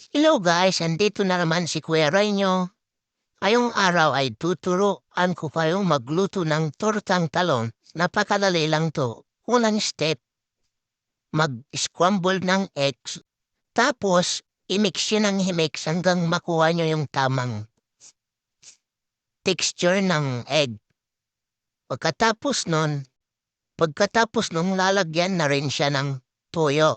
Hello guys, andito na naman si Kuya Rainyo. Ngayong araw ay tuturuan ko kayong magluto ng tortang talong. Napakadali lang to. Unang step, mag-scramble ng eggs. Tapos, i-mix yun ng himix hanggang makuha nyo yung tamang texture ng egg. Pagkatapos nun, lalagyan na rin siya ng toyo.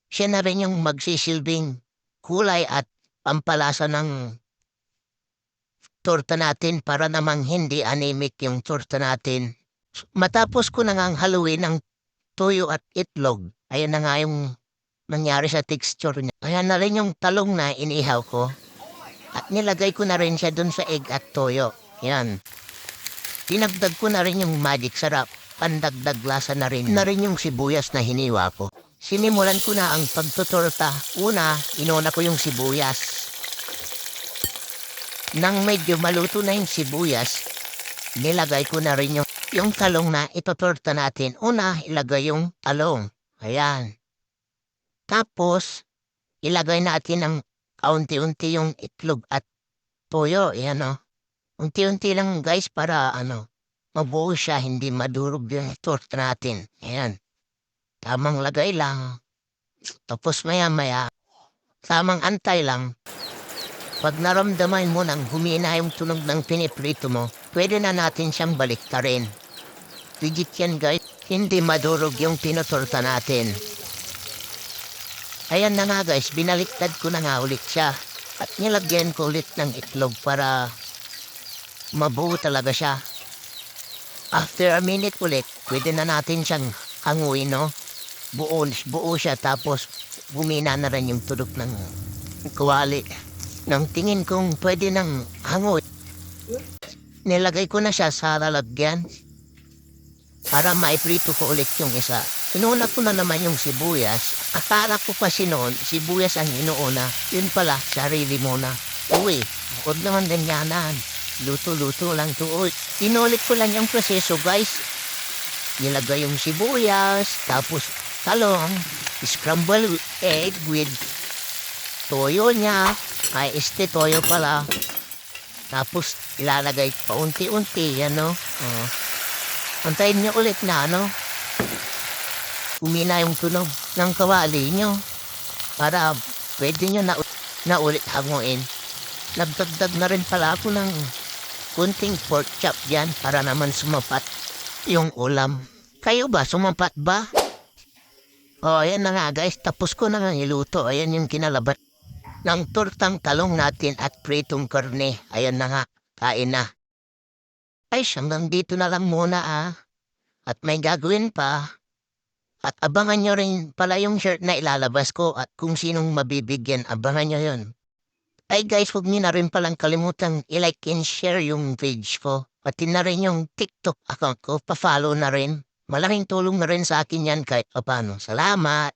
Siya na rin yung magsisilbing kulay at pampalasa ng torta natin para namang hindi anemic yung torta natin. Matapos ko na ngang haluin ng tuyo at itlog, ayan na nga yung nangyari sa texture niya. Ayan na rin yung talong na inihaw ko. At nilagay ko na rin siya dun sa egg at toyo. Yan. Dinagdag ko na rin yung magic sarap. Pandagdag lasa na rin yung sibuyas na hiniwa ko. Sinimulan ko na ang pagtutorta. Una, inuna ko yung sibuyas. Nang medyo maluto na yung sibuyas, nilagay ko na rin yung talong na itotorta natin. Una, ilagay yung talong. Ayan. Tapos, ilagay natin ng kaunti-unti yung itlog at toyo. Ayan o. Unti-unti lang guys para mabuo siya, hindi madurog yung torta natin. Ayan. Tamang lagay lang. Tapos maya-maya, tamang antay lang. Pag naramdaman mo nang humina yung tunog ng piniprito mo, pwede na natin siyang baliktarin. Legit yan guys, hindi madurog yung pinotorta natin. Ayan na nga guys, binaliktad ko na nga ulit siya. At nilagyan ko ulit ng itlog para mabuo talaga siya. After a minute ulit, pwede na natin siyang hanguin, no? Buo siya tapos bumina na rin yung tunog ng kawali. Nang tingin kong pwede nang hanguin, nilagay ko na siya sa lalagyan para maiprito ko ulit yung isa. Inuna ko na naman yung sibuyas. Akala ko kasi noon, sibuyas ang inuuna. Yun pala, sarili muna. Uy, huwag naman ganyanan. Luto-luto lang to. Uy, inulit ko lang yung proseso guys. Nilagay yung sibuyas, tapos talong, scramble egg with toyo niya. Ay, toyo pala. Tapos, ilalagay paunti-unti, Antayin niyo ulit na, umina yung tunog ng kawali niyo para pwede niyo na ulit hanguin. Nagdagdag na rin pala ako ng kunting pork chop dyan para naman sumapat yung ulam. Kayo ba? Sumapat ba? O, ayan na nga guys. Tapos ko na nga iluto. Ayan yung kinalabat ng tortang talong natin at pritong karne. Ayan na nga. Kain na. Ay, hanggang dito na lang muna At may gagawin pa. At abangan nyo rin pala yung shirt na ilalabas ko at kung sinong mabibigyan, abangan nyo yun. Ay guys, huwag nyo na rin palang kalimutang i-like and share yung page ko. Pati na rin yung TikTok account ko, pa-follow na rin. Malaking tulong na rin sa akin yan kahit paano. Salamat!